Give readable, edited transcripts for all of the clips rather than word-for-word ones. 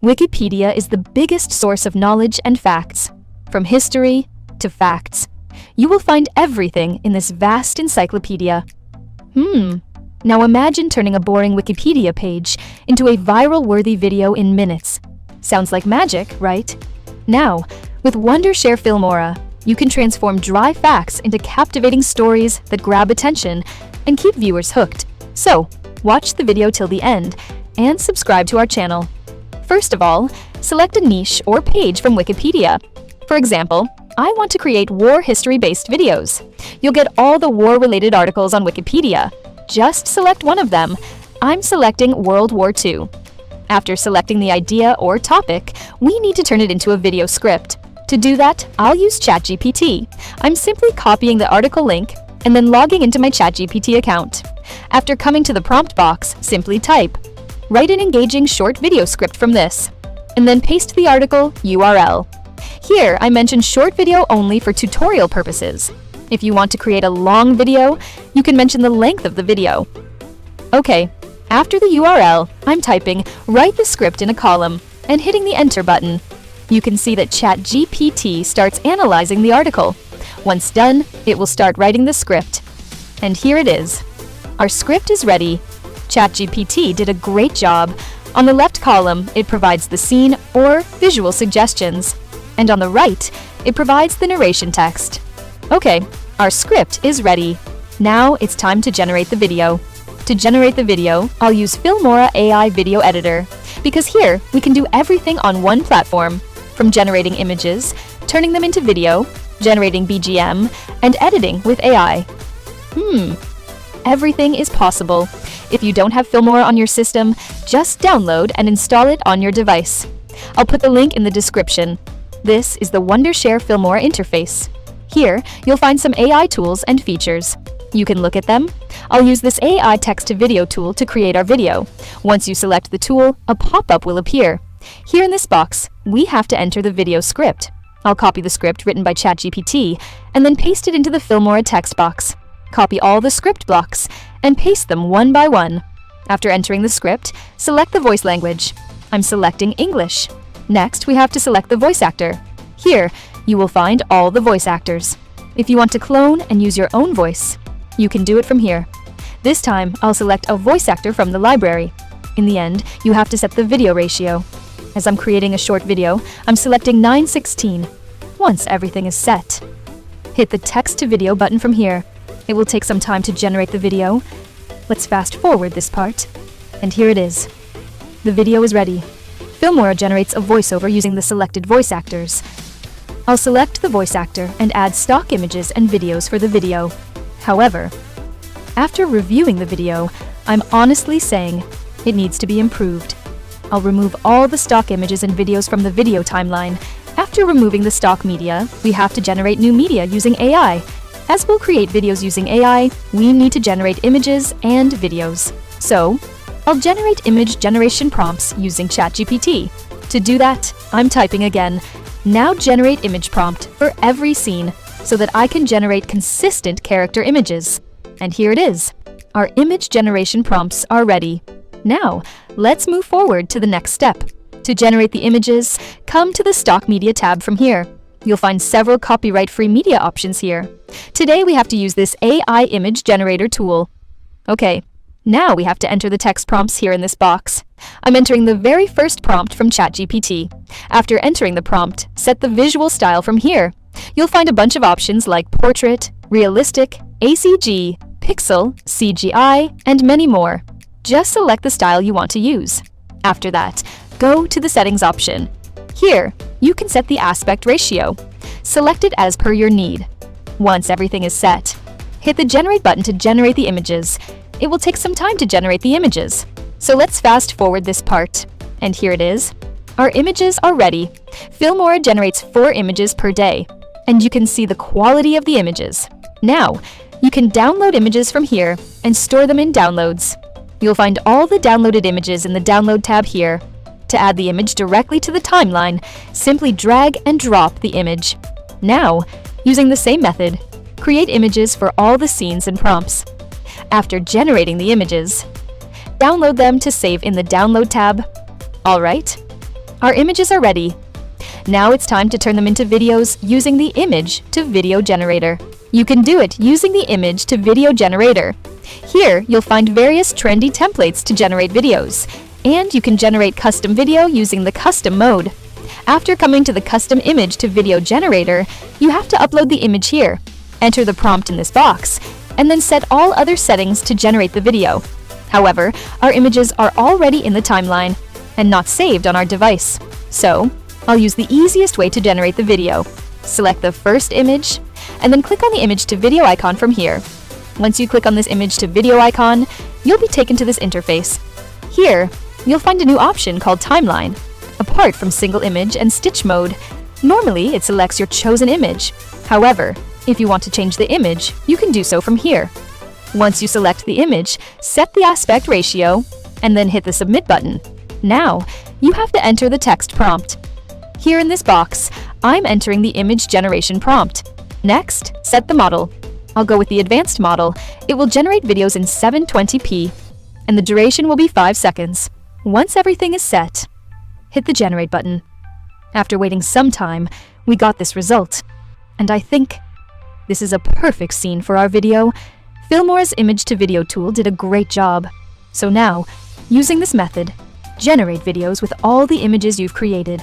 Wikipedia is the biggest source of knowledge and facts. From history to facts, you will find everything in this vast encyclopedia. Now imagine turning a boring Wikipedia page into a viral-worthy video in minutes. Sounds like magic, right? Now, with Wondershare Filmora, you can transform dry facts into captivating stories that grab attention and keep viewers hooked. So, watch the video till the end and subscribe to our channel. First of all, select a niche or page from Wikipedia. For example, I want to create war history-based videos. You'll get all the war-related articles on Wikipedia. Just select one of them. I'm selecting World War II. After selecting the idea or topic, we need to turn it into a video script. To do that, I'll use ChatGPT. I'm simply copying the article link and then logging into my ChatGPT account. After coming to the prompt box, simply type, "Write an engaging short video script from this," and then paste the article URL. Here, I mention short video only for tutorial purposes. If you want to create a long video, you can mention the length of the video. Okay, after the URL, I'm typing "Write the script" in a column and hitting the Enter button. You can see that ChatGPT starts analyzing the article. Once done, it will start writing the script. And here it is. Our script is ready. ChatGPT did a great job. On the left column, it provides the scene or visual suggestions. And on the right, it provides the narration text. Okay, our script is ready. Now it's time to generate the video. To generate the video, I'll use Filmora AI Video Editor, because here we can do everything on one platform, from generating images, turning them into video, generating BGM, and editing with AI. Everything is possible. If you don't have Filmora on your system, just download and install it on your device. I'll put the link in the description. This is the Wondershare Filmora interface. Here, you'll find some AI tools and features. You can look at them. I'll use this AI text-to-video tool to create our video. Once you select the tool, a pop-up will appear. Here in this box, we have to enter the video script. I'll copy the script written by ChatGPT and then paste it into the Filmora text box. Copy all the script blocks and paste them one by one. After entering the script, select the voice language. I'm selecting English. Next, we have to select the voice actor. Here, you will find all the voice actors. If you want to clone and use your own voice, you can do it from here. This time, I'll select a voice actor from the library. In the end, you have to set the video ratio. As I'm creating a short video, I'm selecting 9:16. Once everything is set, hit the text to video button from here. It will take some time to generate the video. Let's fast forward this part. And here it is. The video is ready. Filmora generates a voiceover using the selected voice actors. I'll select the voice actor and add stock images and videos for the video. However, after reviewing the video, I'm honestly saying it needs to be improved. I'll remove all the stock images and videos from the video timeline. After removing the stock media, we have to generate new media using AI. As we'll create videos using AI, we need to generate images and videos. So, I'll generate image generation prompts using ChatGPT. To do that, I'm typing again, "Now generate image prompt for every scene," so that I can generate consistent character images. And here it is. Our image generation prompts are ready. Now, let's move forward to the next step. To generate the images, come to the Stock Media tab from here. You'll find several copyright-free media options here. Today, we have to use this AI image generator tool. Okay, now we have to enter the text prompts here in this box. I'm entering the very first prompt from ChatGPT. After entering the prompt, set the visual style from here. You'll find a bunch of options like portrait, realistic, ACG, pixel, CGI, and many more. Just select the style you want to use. After that, go to the settings option. Here, you can set the aspect ratio. Select it as per your need. Once everything is set, hit the Generate button to generate the images. It will take some time to generate the images. So let's fast forward this part. And here it is. Our images are ready. Filmora generates 4 images per day. And you can see the quality of the images. Now, you can download images from here and store them in Downloads. You'll find all the downloaded images in the Download tab here. To add the image directly to the timeline, simply drag and drop the image. Now, using the same method, create images for all the scenes and prompts. After generating the images, download them to save in the Download tab. Alright, Our images are ready. Now it's time to turn them into videos using the image to video generator. You can do it using the image to video generator. Here, you'll find various trendy templates to generate videos, and you can generate custom video using the custom mode. After coming to the custom image to video generator, you have to upload the image here, enter the prompt in this box, and then set all other settings to generate the video. However, our images are already in the timeline and not saved on our device. So, I'll use the easiest way to generate the video. Select the first image, and then click on the image to video icon from here. Once you click on this image to video icon, you'll be taken to this interface. Here, you'll find a new option called Timeline. Apart from single image and stitch mode, normally it selects your chosen image. However, if you want to change the image, you can do so from here. Once you select the image, set the aspect ratio, and then hit the Submit button. Now, you have to enter the text prompt. Here in this box, I'm entering the image generation prompt. Next, set the model. I'll go with the advanced model. It will generate videos in 720p, and the duration will be 5 seconds. Once everything is set, hit the Generate button. After waiting some time, we got this result. And I think this is a perfect scene for our video. Filmora's image-to-video tool did a great job. So now, using this method, generate videos with all the images you've created.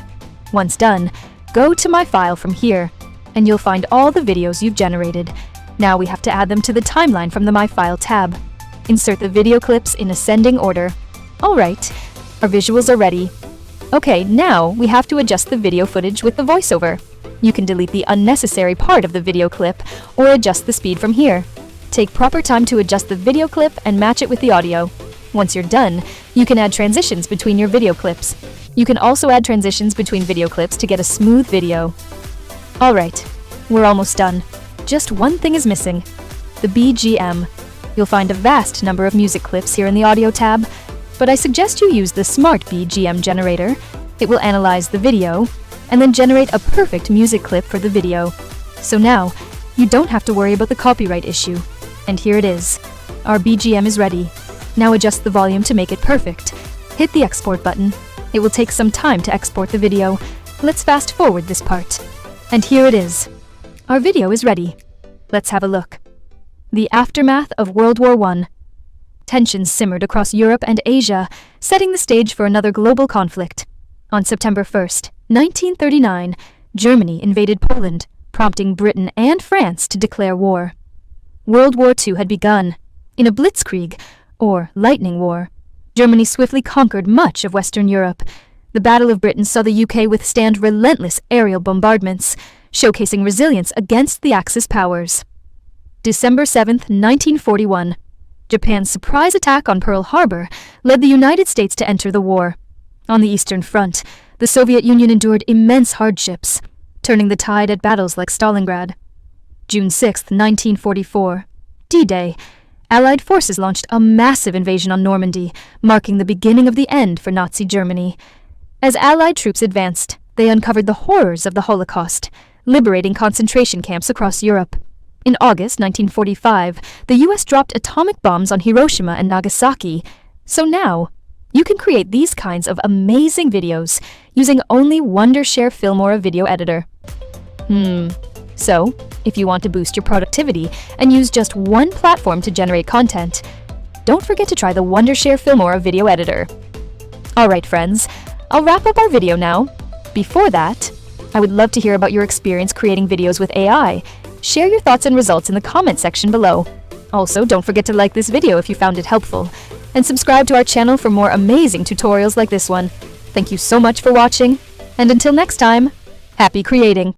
Once done, go to My File from here, and you'll find all the videos you've generated. Now we have to add them to the timeline from the My File tab. Insert the video clips in ascending order. Alright, our visuals are ready. Okay, now we have to adjust the video footage with the voiceover. You can delete the unnecessary part of the video clip or adjust the speed from here. Take proper time to adjust the video clip and match it with the audio. Once you're done, you can add transitions between your video clips. You can also add transitions between video clips to get a smooth video. Alright, we're almost done. Just one thing is missing, the BGM. You'll find a vast number of music clips here in the audio tab, but I suggest you use the Smart BGM generator. It will analyze the video and then generate a perfect music clip for the video. So now, you don't have to worry about the copyright issue. And here it is. Our BGM is ready. Now adjust the volume to make it perfect. Hit the export button. It will take some time to export the video. Let's fast forward this part. And here it is. Our video is ready. Let's have a look. The aftermath of World War I. Tensions simmered across Europe and Asia, setting the stage for another global conflict. On September 1st, 1939, Germany invaded Poland, prompting Britain and France to declare war. World War II had begun. In a blitzkrieg, or lightning war, Germany swiftly conquered much of Western Europe. The Battle of Britain saw the UK withstand relentless aerial bombardments, showcasing resilience against the Axis powers. December 7th, 1941. Japan's surprise attack on Pearl Harbor led the United States to enter the war. On the Eastern Front, the Soviet Union endured immense hardships, turning the tide at battles like Stalingrad. June 6, 1944. D-Day. Allied forces launched a massive invasion on Normandy, marking the beginning of the end for Nazi Germany. As Allied troops advanced, they uncovered the horrors of the Holocaust, liberating concentration camps across Europe. In August 1945, the US dropped atomic bombs on Hiroshima and Nagasaki. So now, you can create these kinds of amazing videos using only Wondershare Filmora video editor. So, if you want to boost your productivity and use just one platform to generate content, don't forget to try the Wondershare Filmora video editor. Alright friends, I'll wrap up our video now. Before that, I would love to hear about your experience creating videos with AI. Share your thoughts and results in the comment section below. Also, don't forget to like this video if you found it helpful, and subscribe to our channel for more amazing tutorials like this one. Thank you so much for watching, and until next time, happy creating!